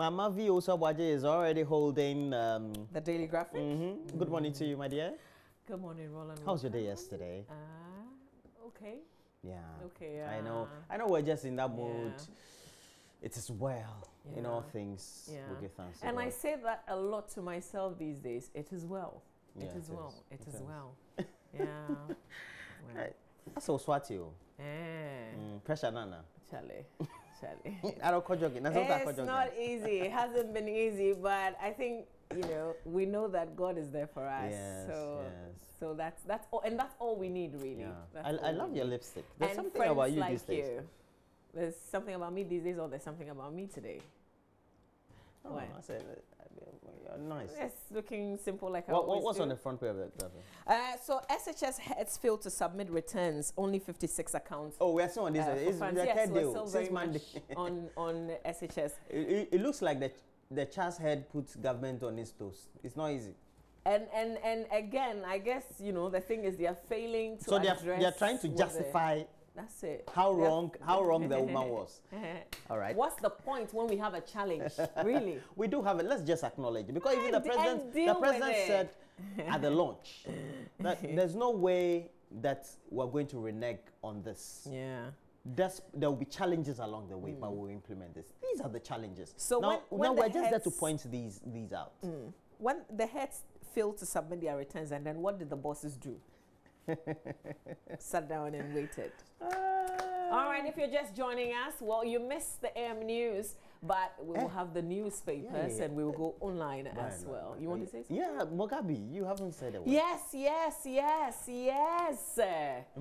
Mama V Osawaje is already holding the daily graphic. Good morning to you, my dear. Good morning, Roland. How's your day yesterday? Okay. Yeah. Okay. I know we're just in that mood. It is well in all things. We give thanks to God. I say that a lot to myself these days. It is well. Yeah, it is well. It is well. Yeah. Well. That's so swati. Pressure nana. Charlie. It's not easy. It hasn't been easy, but I think we know that God is there for us. So that's all, and that's all we need, really. Yeah. I love your lipstick. There's and something about you like these days. There's something about me these days, or there's something about me today. Oh, I said, you're nice. It's looking simple like what's on the front page of the graphic? So SHS heads failed to submit returns. Only 56 accounts. Oh, we're still on this. It's we're still very much on SHS. It looks like the Charles head puts government on its toes. It's not easy. And again, I guess the thing is they are failing to. So they're trying to justify. That's it. How wrong the woman was. All right. What's the point when we have a challenge? Really? We do have it. Let's just acknowledge it, because even the president said at the launch that there's no way that we're going to renege on this. Yeah. There will be challenges along the way, but we'll implement this. These are the challenges. So now when we're just there to point these out. When the heads failed to submit their returns, and then what did the bosses do? Sat down and waited. All right, if you're just joining us, well, you missed the AM news, but we will have the newspapers and we will go online as well. You want to say something? Yeah, Mugabe, you haven't said a word. Yes.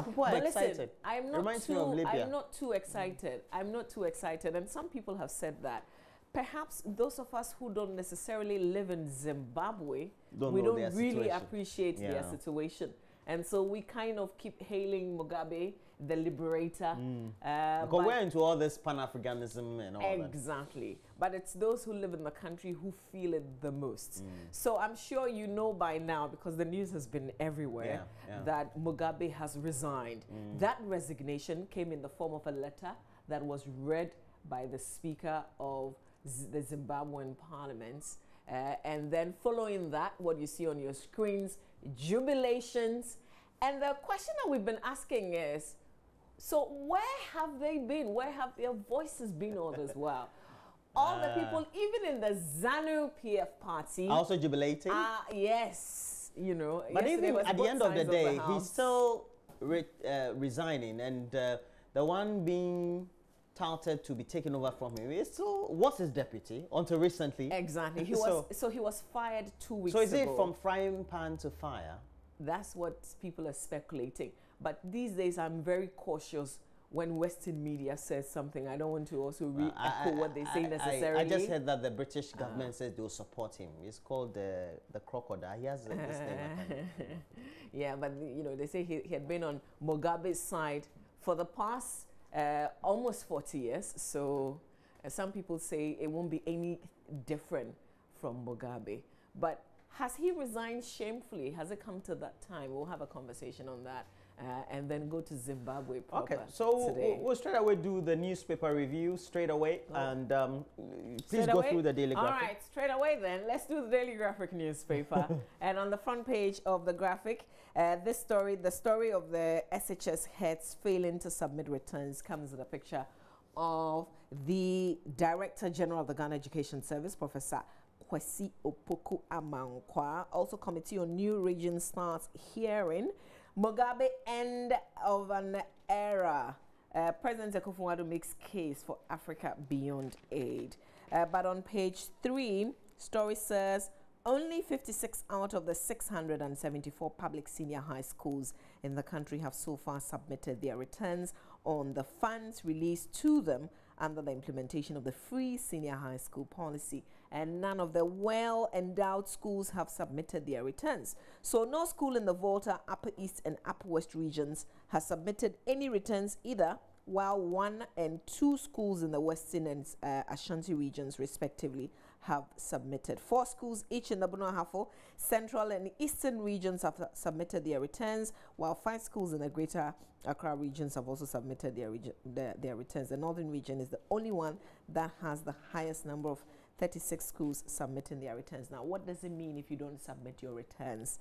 People are excited. Listen, I'm not too excited. I'm not too excited, and some people have said that. Perhaps those of us who don't necessarily live in Zimbabwe, we don't really appreciate their situation. And so we kind of keep hailing Mugabe, the liberator. Because we're into all this Pan-Africanism and all that. Exactly. But it's those who live in the country who feel it the most. So I'm sure you know by now, because the news has been everywhere, that Mugabe has resigned. That resignation came in the form of a letter that was read by the Speaker of the Zimbabwean Parliament. And then following that, what you see on your screens, jubilations. And the question that we've been asking is, so where have they been? Where have their voices been all this while? All the people, even in the ZANU PF party, also jubilating? Yes. But even at the end of the day, he's still resigning. And the one being touted to be taken over from him was his deputy until recently. Exactly. He was fired 2 weeks ago. So is it from frying pan to fire? That's what people are speculating. But these days I'm very cautious when Western media says something. I don't want to also re-echo what they say necessarily. I just heard that the British government says they'll support him. It's called the crocodile. He has this name. Yeah, but they say he had been on Mugabe's side for the past almost 40 years. So some people say it won't be any different from Mugabe. But has he resigned shamefully? Has it come to that time? We'll have a conversation on that and then go to Zimbabwe proper. Okay, so we'll straight away do the newspaper review straight away. And please go through the Daily Graphic. All right, straight away then. Let's do the Daily Graphic newspaper. And on the front page of the graphic, the story of the SHS heads failing to submit returns, comes with a picture of the Director General of the Ghana Education Service, Professor Kwesi Opoku Amankwa. Also, Committee on New Regions starts hearing. Mugabe, end of an era. President Akufo-Addo makes case for Africa beyond aid. But on page 3, story says only 56 out of the 674 public senior high schools in the country have so far submitted their returns on the funds released to them under the implementation of the free senior high school policy, and none of the well-endowed schools have submitted their returns. So no school in the Volta, Upper East and Upper West regions has submitted any returns either, while 1 and 2 schools in the Western and Ashanti regions respectively have submitted. 4 schools each in the Bono-Ahafo, Central and Eastern regions have submitted their returns, while 5 schools in the Greater Accra regions have also submitted their returns. The Northern region is the only one that has the highest number of 36 schools submitting their returns. Now, what does it mean if you don't submit your returns?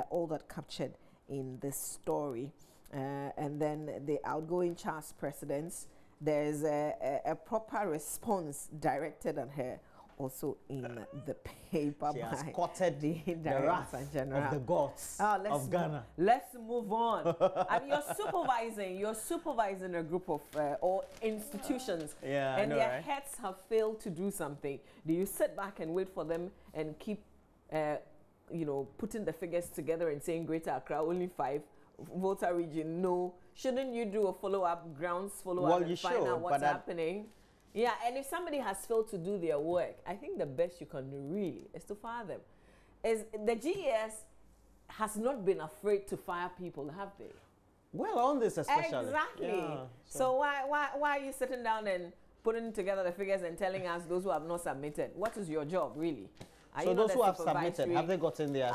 All that captured in this story. And then the outgoing CHAS presidents, there's a proper response directed at her, also in the paper. She has quoted the wrath of the gods of Ghana. Let's move on. I mean, you're supervising a group of or institutions, and their heads have failed to do something. Do you sit back and wait for them and keep, you know, putting the figures together and saying Greater Accra only 5, Volta region no? Shouldn't you do a follow-up, grounds follow-up, and find out what's happening? Yeah, and if somebody has failed to do their work, I think the best you can do really is to fire them. The GES has not been afraid to fire people, have they? Well, on this especially. Exactly. Yeah, so why are you sitting down and putting together the figures and telling us those who have not submitted? What is your job, really? So those who have submitted, have they gotten their...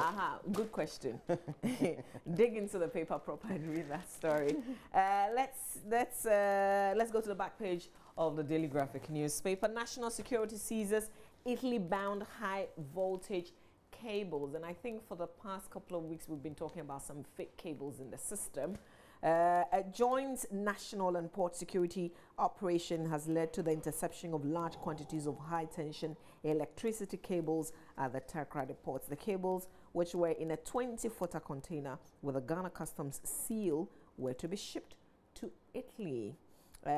Good question. Dig into the paper proper and read that story. Let's go to the back page of the Daily Graphic newspaper. National Security seizes Italy-bound high-voltage cables. And I think for the past couple of weeks, we've been talking about some fake cables in the system. A joint national and port security operation has led to the interception of large quantities of high-tension electricity cables at the Takoradi ports. The cables, which were in a 20-footer container with a Ghana Customs seal, were to be shipped to Italy.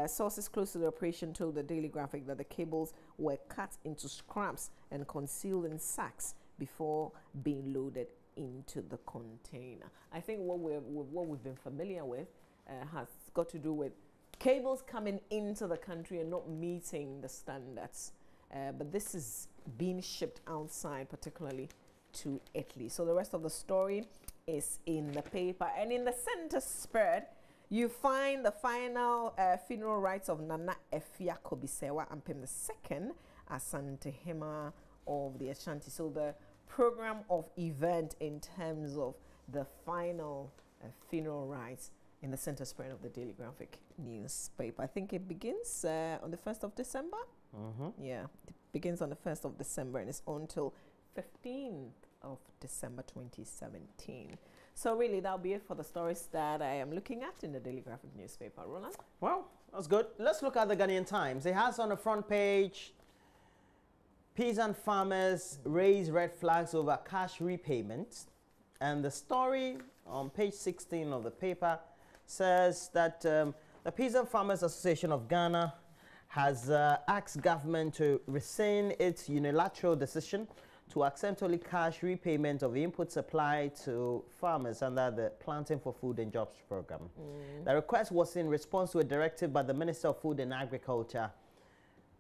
Sources close to the operation told the Daily Graphic that the cables were cut into scraps and concealed in sacks before being loaded into the container. I think what we've been familiar with has got to do with cables coming into the country and not meeting the standards. But this is being shipped outside, particularly to Italy. So the rest of the story is in the paper. And in the center spread, you find the final funeral rites of Nana Efia Kobisewa Ampem II, Asante Hema of the Ashanti. So the program of event in terms of the final funeral rites in the center spread of the Daily Graphic newspaper. I think it begins on the 1st of December. Yeah, it begins on the 1st of December and it's on till 15th of December 2017. So really, that'll be it for the stories that I am looking at in the Daily Graphic newspaper. Roland? Well, that's good. Let's look at the Ghanaian Times. It has on the front page, peasant farmers raise red flags over cash repayment. And the story on page 16 of the paper says that the Peasant Farmers Association of Ghana has asked government to rescind its unilateral decision to accept only cash repayment of input supply to farmers under the Planting for Food and Jobs program. The request was in response to a directive by the Minister of Food and Agriculture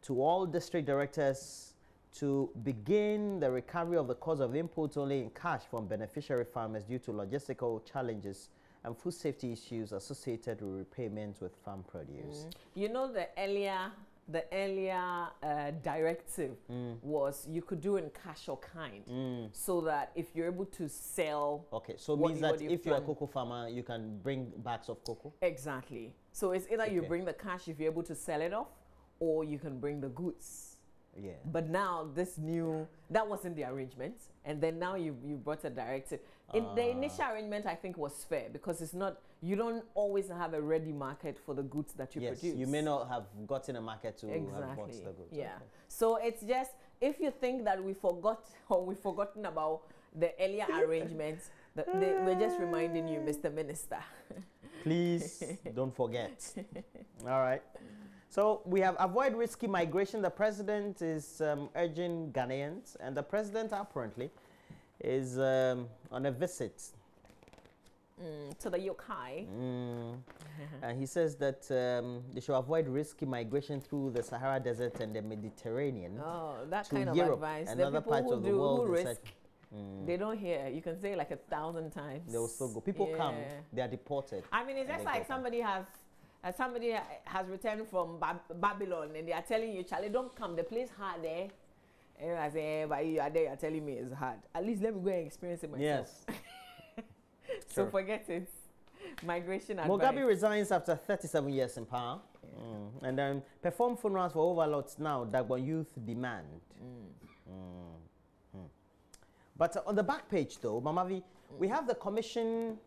to all district directors to begin the recovery of the cost of inputs only in cash from beneficiary farmers due to logistical challenges and food safety issues associated with repayments with farm produce. You know, the earlier directive was you could do in cash or kind, so that if you're able to sell... Okay, so it means that if you're a cocoa farmer, you can bring bags of cocoa? Exactly. So it's either you bring the cash if you're able to sell it off, or you can bring the goods. Yeah. But now this new, that wasn't the arrangement, and then now you brought a directive. The initial arrangement, I think, was fair because it's not, you don't always have a ready market for the goods that you produce. You may not have gotten a market to have bought the goods. Yeah. Okay. So it's just, if you think that we forgot or we've forgotten about the earlier arrangements, we're just reminding you, Mr. Minister. Please don't forget. All right. So we have avoid risky migration. The president is urging Ghanaians, and the president apparently is on a visit to the UK. And he says that they should avoid risky migration through the Sahara Desert and the Mediterranean. Oh, that to kind of Europe advice. and other parts of the world. Who risk, they don't hear. You can say like 1,000 times. They will still go. People come, they are deported. I mean, it's just like somebody has returned from Babylon and they are telling you, Charlie, don't come, the place hard there. And I say, but you are there, you're telling me it's hard. At least let me go and experience it myself. Yes. So forget it. Migration advice. Mugabe resigns after 37 years in power. Yeah. And then perform funerals for overlords now, Dagbon youth demand. But on the back page though, Mamavi, we have the commission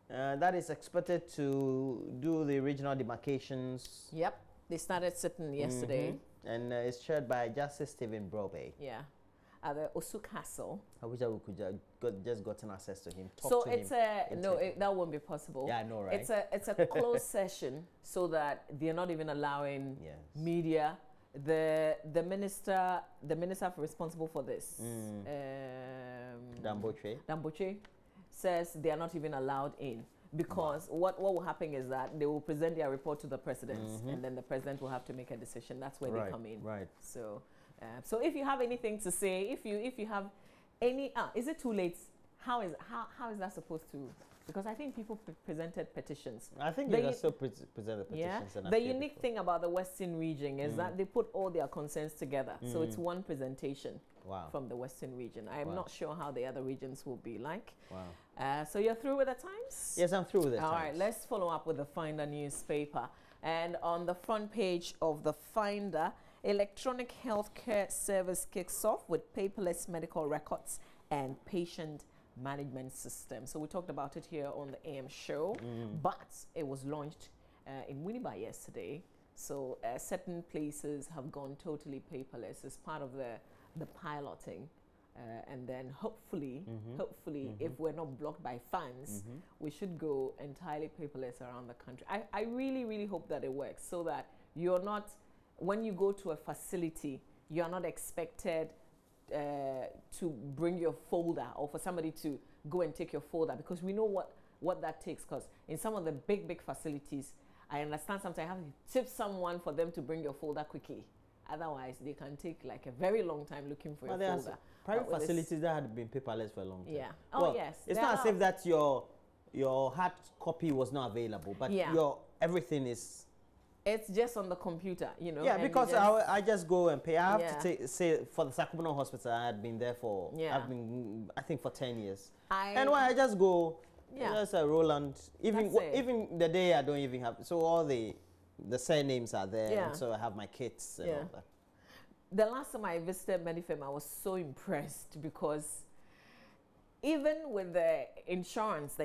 that is expected to do the regional demarcations. Yep, they started sitting yesterday. And it's chaired by Justice Stephen Brobe. Yeah, at the Osu Castle. I wish I could just gotten access to him. So it's that won't be possible. Yeah, I know, right? It's a closed session, so that they're not even allowing media. The minister responsible for this, Damboche, says they are not even allowed in. Because what will happen is that they will present their report to the president, and then the president will have to make a decision. That's where they come in. Right. So, so if you have anything to say, if you have any, is it too late? How is that supposed to? Because I think people presented petitions. I think they also presented petitions. Yeah. The unique thing about the Western region is that they put all their concerns together. So it's one presentation from the Western region. I'm not sure how the other regions will be like. Wow. So you're through with the Times? Yes, I'm through with the Times. All right, let's follow up with the Finder newspaper. And on the front page of the Finder, electronic healthcare service kicks off with paperless medical records and patient management system. So we talked about it here on the AM show, but it was launched in Winneba yesterday. So certain places have gone totally paperless as part of the piloting. And then hopefully, if we're not blocked by funds, we should go entirely paperless around the country. I really, really hope that it works, so that you're not, when you go to a facility, you're not expected to bring your folder, or for somebody to go and take your folder, because we know what that takes. Because in some of the big facilities, I understand sometimes I have to tip someone for them to bring your folder quickly. Otherwise, they can take like a very long time looking for your folder. Private facilities that had been paperless for a long time. Yeah. Oh, yes. It's not as if that your hard copy was not available, but your everything is. It's just on the computer, you know. Yeah, because I just go and pay. I have to say for the Sacramento Hospital, I had been there for, I've been, I think, for 10 years. And why I just go, just a Roland, even the day I don't even have, so all the surnames are there, and so I have my kits and all that. The last time I visited Medifem, I was so impressed, because even with the insurance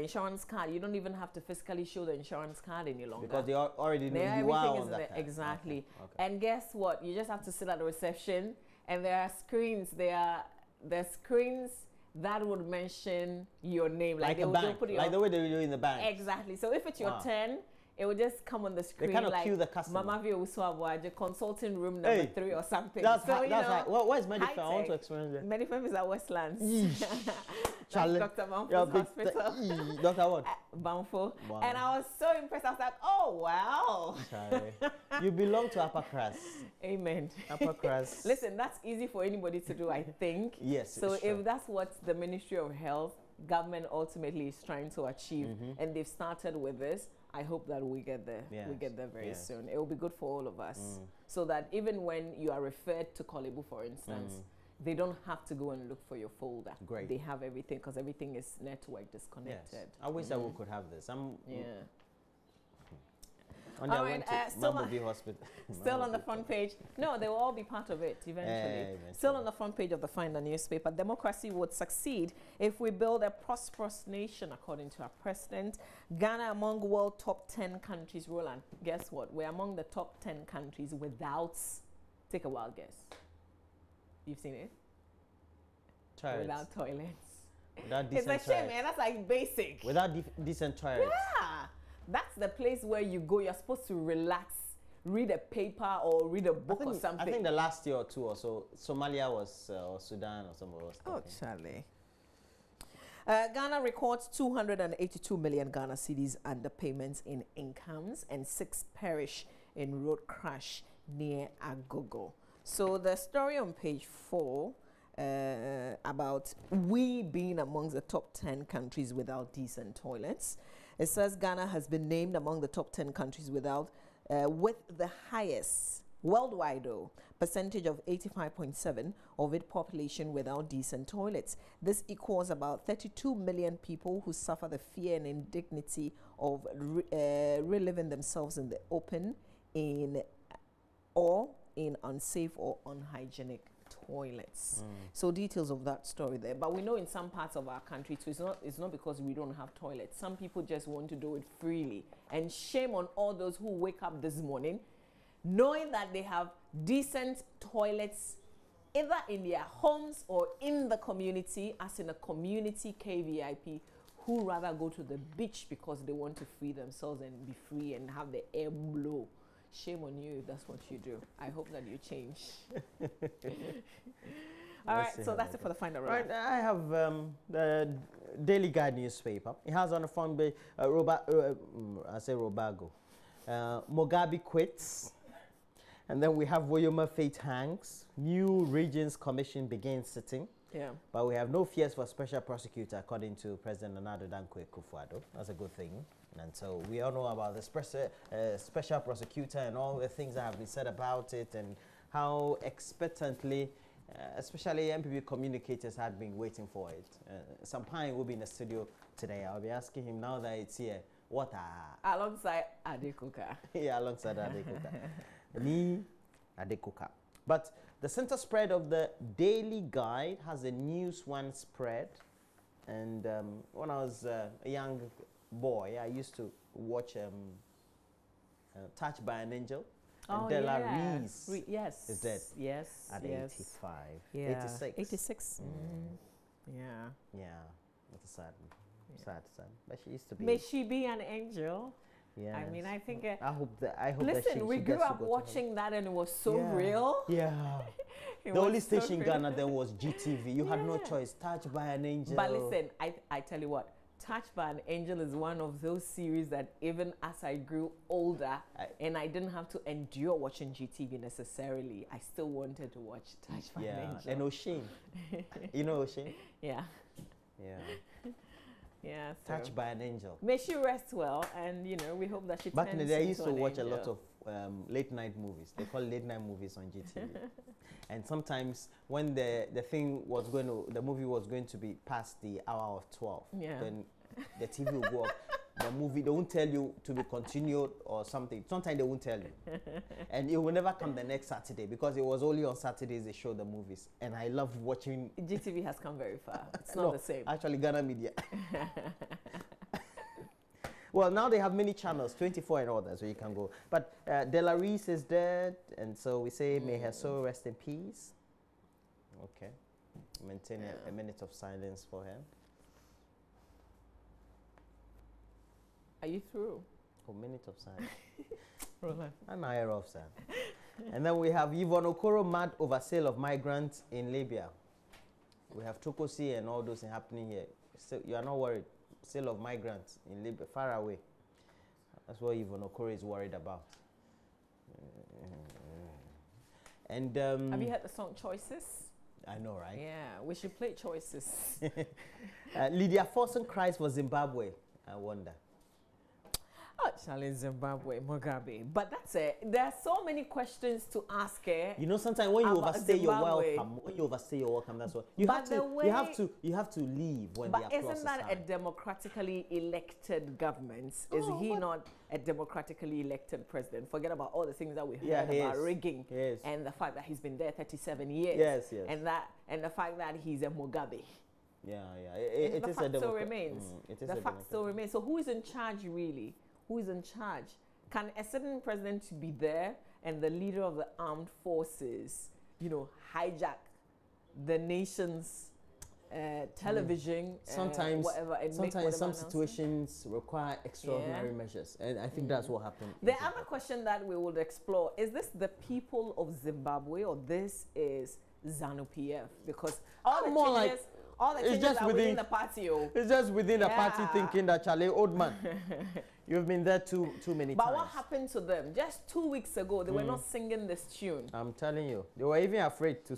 card, you don't even have to physically show the insurance card any longer. Because they already know you are on that card. Exactly. Okay. And guess what? You just have to sit at the reception, and there are screens. There are screens that would mention your name. Like a bank, like the way they do in the bank. Exactly. So if it's your turn, it will just come on the screen. They kind of cue the customer. Mama Vio Uswabuaja, consulting room number 3 or something. That's right. Where's Medifem? I want to experience it. Medifem is at Westlands. That's Dr. Banfo's hospital. Dr. what? Banfo. Wow. And I was so impressed. I was like, oh, wow. You belong to upper class. Amen. Upper class. Listen, that's easy for anybody to do, I think. Yes. So if that's what the Ministry of Health, government ultimately is trying to achieve, and they've started with this, I hope that we get there. Yes. We get there very soon. It will be good for all of us, so that even when you are referred to Kolebu, for instance, they don't have to go and look for your folder. Great. They have everything, because everything is network disconnected. Yes. I wish that we could have this. All right, still on the front page. No, they will all be part of it eventually. Still on the front page of the Finder newspaper. Democracy would succeed if we build a prosperous nation, according to our president. Ghana among world top 10 countries. Roland, guess what? We're among the top 10 countries without, take a wild guess. You've seen it? Toilets. Without toilets. Without decent toilets. It's a shame, man. That's like basic. Without decent toilets. Yeah. That's the place where you go. You're supposed to relax, read a paper or read a book or something. I think the last year or two or so, Somalia was, or Sudan or somewhere else. Oh, Charlie. Ghana records 282 million Ghana cedis underpayments in incomes, and 6 perish in road crash near Agogo. So the story on page 4 about we being amongst the top 10 countries without decent toilets. It says Ghana has been named among the top 10 countries with the highest Worldwide, though, percentage of 85.7 of its population without decent toilets. This equals about 32 million people who suffer the fear and indignity of reliving themselves in the open in unsafe or unhygienic toilets. So details of that story there. But we know in some parts of our country too, it's not because we don't have toilets. Some people just want to do it freely. And shame on all those who wake up this morning knowing that they have decent toilets either in their homes or in the community, as in a community KVIP, who rather go to the beach because they want to free themselves and be free and have the air blow. Shame on you if that's what you do. I hope that you change. All right, so that's it for the final round. Right, I have the Daily Guide newspaper. It has on the front page, Robago. Mugabe quits. And then we have Woyoma fate hangs. New Regions Commission begins sitting. Yeah. But we have no fears for special prosecutor, according to President Nana Dankwa Akufo-Addo. That's a good thing. And so we all know about the special prosecutor and all the things that have been said about it and how expectantly, especially MPP communicators had been waiting for it. Sampine will be in the studio today. I'll be asking him now that it's here, what are... Alongside Adekoka. Yeah, alongside Adekoka. Ni Adekoka. But the center spread of the Daily Guide has a news one spread. And when I was a young boy, I used to watch Touched by an Angel. Oh, and Della yeah. Reese yes. is dead. Yes. At yes. 85. Yeah. 86. 86. Yeah. Yeah. It's sad. Yeah. Sad. But she used to be. May she be an angel. Yeah. I mean, I think. I hope that. Listen, we grew up watching that, and it was so real. Yeah. The only station in Ghana then was GTV. You had no choice. Touched by an Angel. But listen, I tell you what. Touched by an Angel is one of those series that even as I grew older and I didn't have to endure watching GTV necessarily, I still wanted to watch Touched by an Angel. And O'Shane. You know O'Shane? Yeah. Yeah. Yeah. So Touched by an Angel. May she rest well, and you know we hope that she. Back in the day, I used to watch a lot of late night movies. They call late night movies on GTV. And sometimes when the movie was going to be past the hour of 12, then the TV will go up. The movie, they won't tell you to be continued or something. Sometimes they won't tell you. And it will never come the next Saturday because it was only on Saturdays they show the movies. And I love watching. GTV has come very far. It's not the same. Actually, Ghana Media. Well, now they have many channels, 24 and all that, so you can go. But Della Reese is dead, and so we say, may her soul rest in peace. Okay. Maintain a minute of silence for her. Are you through? A minute of silence. Roland. An hour of sir. And then we have Yvonne Okoro mad over sale of migrants in Libya. We have Tokosi and all those things happening here. So you are not worried. Sale of migrants in Libya, far away. That's what Yvonne Okoro is worried about. And have you heard the song Choices? I know, right? Yeah, we should play Choices. Lydia Forson cries for Zimbabwe. I wonder. Oh, Charlie, Zimbabwe, Mugabe. But that's it. There are so many questions to ask her. You know, sometimes when you overstay your welcome, that's what you have to. You have to leave when the applause is high. But isn't that a democratically elected government? Is he not a democratically elected president? Forget about all the things that we heard about rigging and the fact that he's been there 37 years. Yes. And the fact that he's a Mugabe. Yeah. It the is fact still remains. The fact still remains. So who is in charge really? Who is in charge? Can a certain president be there and the leader of the armed forces, hijack the nation's television, sometimes whatever, and sometimes some situations require extraordinary measures, and I think that's what happened. The other question that we would explore is this: the people of Zimbabwe, or this is ZANU-PF? Because all the changes are within the party. It's just within the party thinking that Charlie, old man, you've been there too many times. But what happened to them? Just 2 weeks ago, they were not singing this tune. I'm telling you, they were even afraid to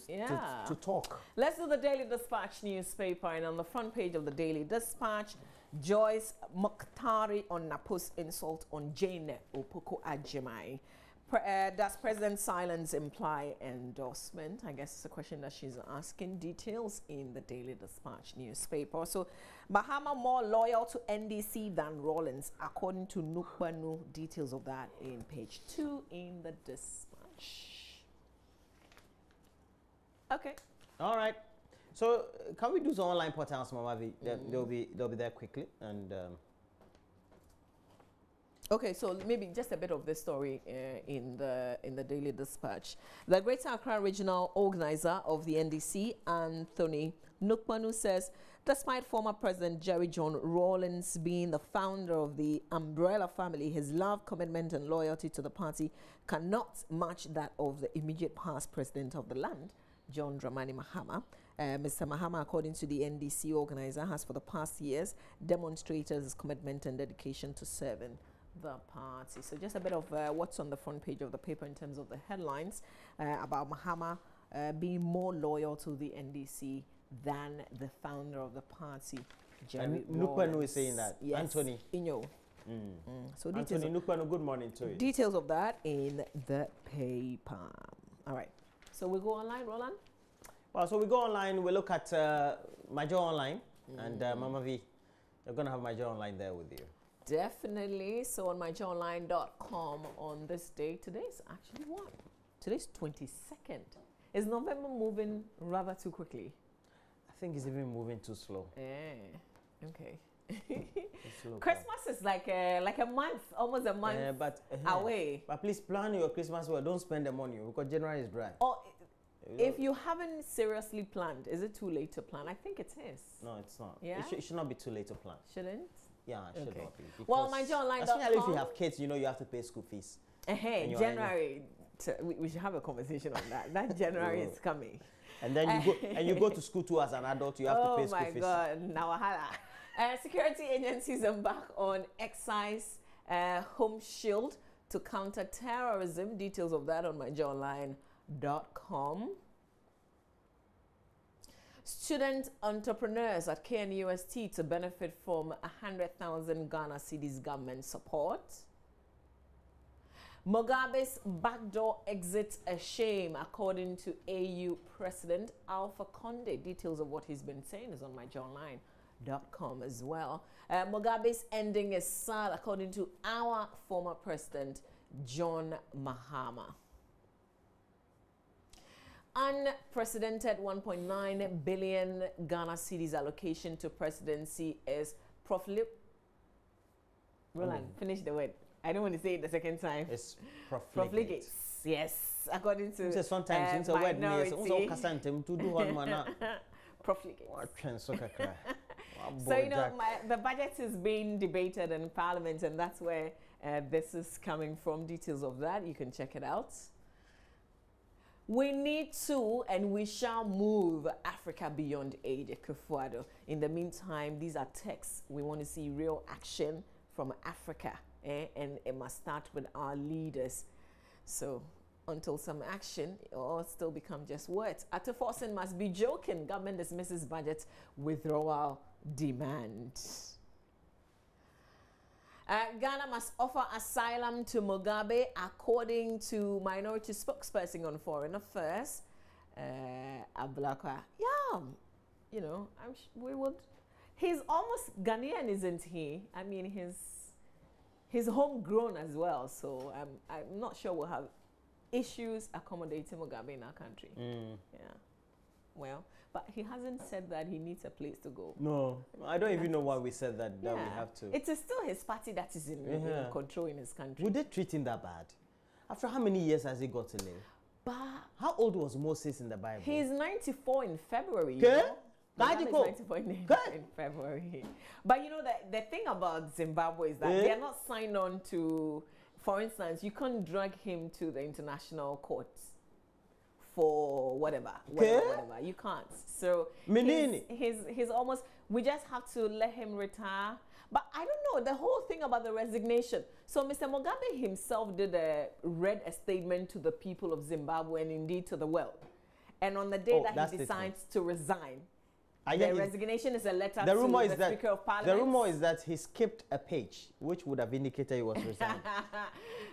talk. Let's do the Daily Dispatch newspaper, and on the front page of the Daily Dispatch, Joyce Mokhtari on Napo's insult on Jane Opoko Ajimai. Does President's silence imply endorsement? I guess it's a question that she's asking. Details in the Daily Dispatch newspaper. So, Mahama more loyal to NDC than Rawlings, according to Nukpanu. Details of that in page 2 in the Dispatch. Okay. All right. So, can we do some online portals, Mama? They'll be there quickly and. Okay, so maybe just a bit of this story in the Daily Dispatch. The Greater Accra Regional Organizer of the NDC, Anthony Nukpanu, says, despite former President Jerry John Rawlings being the founder of the Umbrella family, his love, commitment and loyalty to the party cannot match that of the immediate past president of the land, John Dramani Mahama. Mr. Mahama, according to the NDC organizer, has for the past years demonstrated his commitment and dedication to serving the party. So just a bit of what's on the front page of the paper in terms of the headlines about Mahama being more loyal to the NDC than the founder of the party, Jerry Nukpanu is saying that. Yes, Anthony. Inyo. So Anthony Nukpanu, good morning to you. Details of that in the paper. All right. So we go online, Roland? Well, so we go online, we look at Myjawline and Mama V. You're going to have Myjawline there with you. Definitely. So on myjawline.com on this day, today's actually what? Today's 22nd. Is November moving rather too quickly? I think it's even moving too slow. Yeah. Okay. Christmas is like a month, almost a month away. But please plan your Christmas well. Don't spend the money because January is dry. Oh, if you haven't seriously planned, is it too late to plan? I think it is. No, it's not. Yeah? It should not be too late to plan. Shouldn't? Yeah, it should not be. Well, myjawline.com. Especially if you have kids, you know you have to pay school fees. January. We should have a conversation on that. That January is coming. And then you go to school too as an adult. You have to pay school fees. Oh my God! Now security agencies embark on excise home shield to counter terrorism. Details of that on myjawline.com. Student entrepreneurs at KNUST to benefit from 100,000 Ghana cedis government support. Mugabe's backdoor exit a shame, according to AU President Alpha Conde. Details of what he's been saying is on myjawline.com as well. Mugabe's ending is sad, according to our former president, John Mahama. Unprecedented 1.9 billion Ghana cedis allocation to presidency is profligate. Roland, finish the word. I don't want to say it the second time. It's profligate. Yes, according to sometimes it's a word. Profligate. So, you know, the budget is being debated in Parliament, and that's where this is coming from. Details of that, you can check it out. We need to and we shall move Africa beyond aid, Kufuado. In the meantime, these are texts. We want to see real action from Africa, and it must start with our leaders. So until some action, it all still become just words. Ataforsen must be joking. Government dismisses budget withdrawal demand. Ghana must offer asylum to Mugabe, according to minority spokesperson on foreign affairs, Ablakwa. Yeah, you know, we would. He's almost Ghanaian, isn't he? I mean, he's homegrown as well, so I'm not sure we'll have issues accommodating Mugabe in our country. Yeah, well. But he hasn't said that he needs a place to go. No, I don't even know why we said that we have to. It is still his party that is in control in his country. Would they treat him that bad? After how many years has he got to live? But how old was Moses in the Bible? He's 94 in February. Okay. You know? He's 94 in February. But you know, the thing about Zimbabwe is that they are not signed on to, for instance, you can't drag him to the international courts for whatever. You can't. So he's almost, we just have to let him retire. But I don't know, the whole thing about the resignation. So Mr. Mugabe himself read a statement to the people of Zimbabwe and indeed to the world. And on the day that he decides to resign, the resignation is a letter to the Speaker of Parliament. The rumor is that he skipped a page, which would have indicated he was resigning.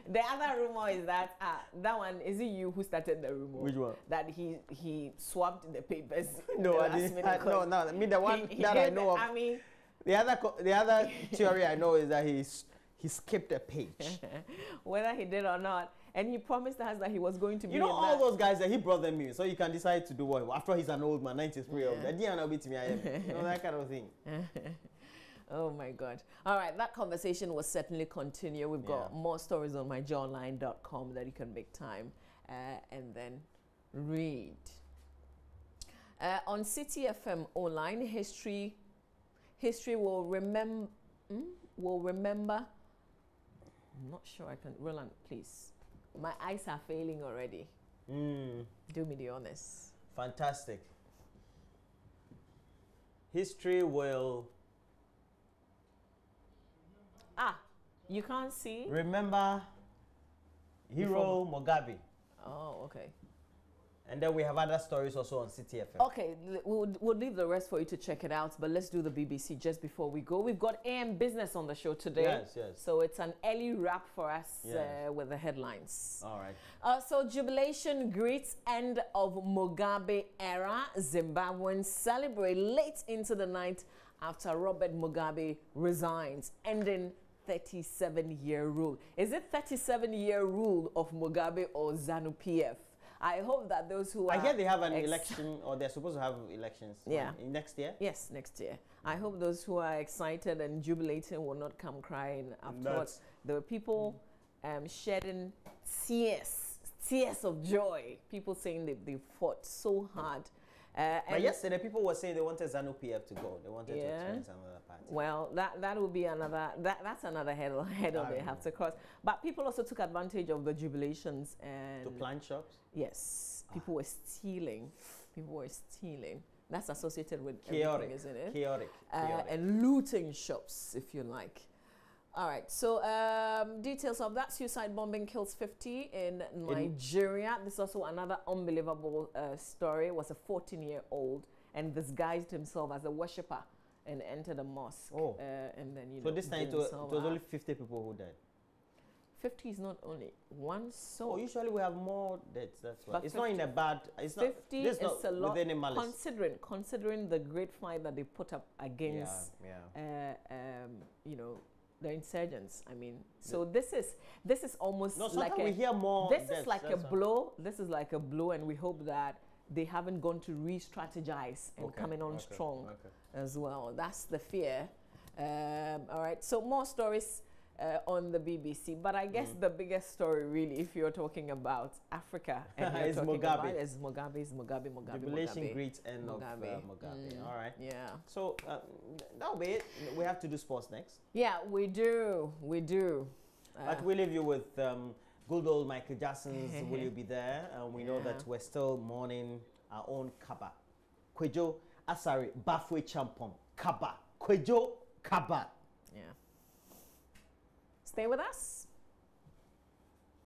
The other rumor is that that one, is it you who started the rumor? Which one? That he swapped the papers. No, I didn't. No, I mean the one that I know of. I mean, the other theory I know is that he skipped a page. Whether he did or not, and he promised us that he was going to be. You know all those guys that he brought them in, so you can decide to do what after he's an old man, 93 of that. You know that kind of thing. Oh my God. All right, that conversation will certainly continue. We've got more stories on myjawline.com that you can make time and then read. On City FM Online, history will remember. I'm not sure I can. Roland, please. My eyes are failing already. Do me the honors. Fantastic. History will. You can't see? Remember Hero Mugabe. Oh, okay. And then we have other stories also on City FM. Okay, we'll leave the rest for you to check it out, but let's do the BBC just before we go. We've got AM Business on the show today. Yes. So it's an early wrap for us with the headlines. All right. So jubilation greets end of Mugabe era. Zimbabweans celebrate late into the night after Robert Mugabe resigns, ending 37-year rule. Is it 37-year rule of Mugabe or ZANU-PF? I hope that those who I hear they have an election, or they're supposed to have elections in next year? Yes, next year. I hope those who are excited and jubilating will not come crying afterwards. There were people shedding tears of joy. People saying they fought so hard. But yesterday, people were saying they wanted ZANU-PF to go. They wanted to experience another party. Well, that will be another. That's another hurdle they have to cross. But people also took advantage of the jubilations and to plant shops. Yes, people were stealing. People were stealing. That's associated with chaotic, everything, isn't it? Chaotic. And looting shops, if you like. All right, so details of that suicide bombing kills 50 in Nigeria. This is also another unbelievable story. It was a 14-year-old and disguised himself as a worshipper and entered a mosque. Oh. And then, so this time it was only 50 people who died. 50 is not only one soul. Oh, usually we have more deaths, that's why. But it's not in a bad, it's 50 not, this is not a lot, with any malice. Considering the great fight that they put up against, the insurgents. I mean, so this is almost like we hear more. This is like a blow. This is like a blow, and we hope that they haven't gone to re-strategize and coming on strong as well. That's the fear. All right. So more stories on the BBC, but I guess the biggest story, really, if you're talking about Africa, and you're talking about is Mugabe. Jubilation greets end of Mugabe. All right. Yeah. So that'll be it. We have to do sports next. Yeah, we do. But we leave you with good old Michael Jackson's "Will You Be There?" And we know that we're still mourning our own Kaba, Kwejo Asari Bafwe Champon Kaba, Kwejo Kaba. Yeah. Stay with us.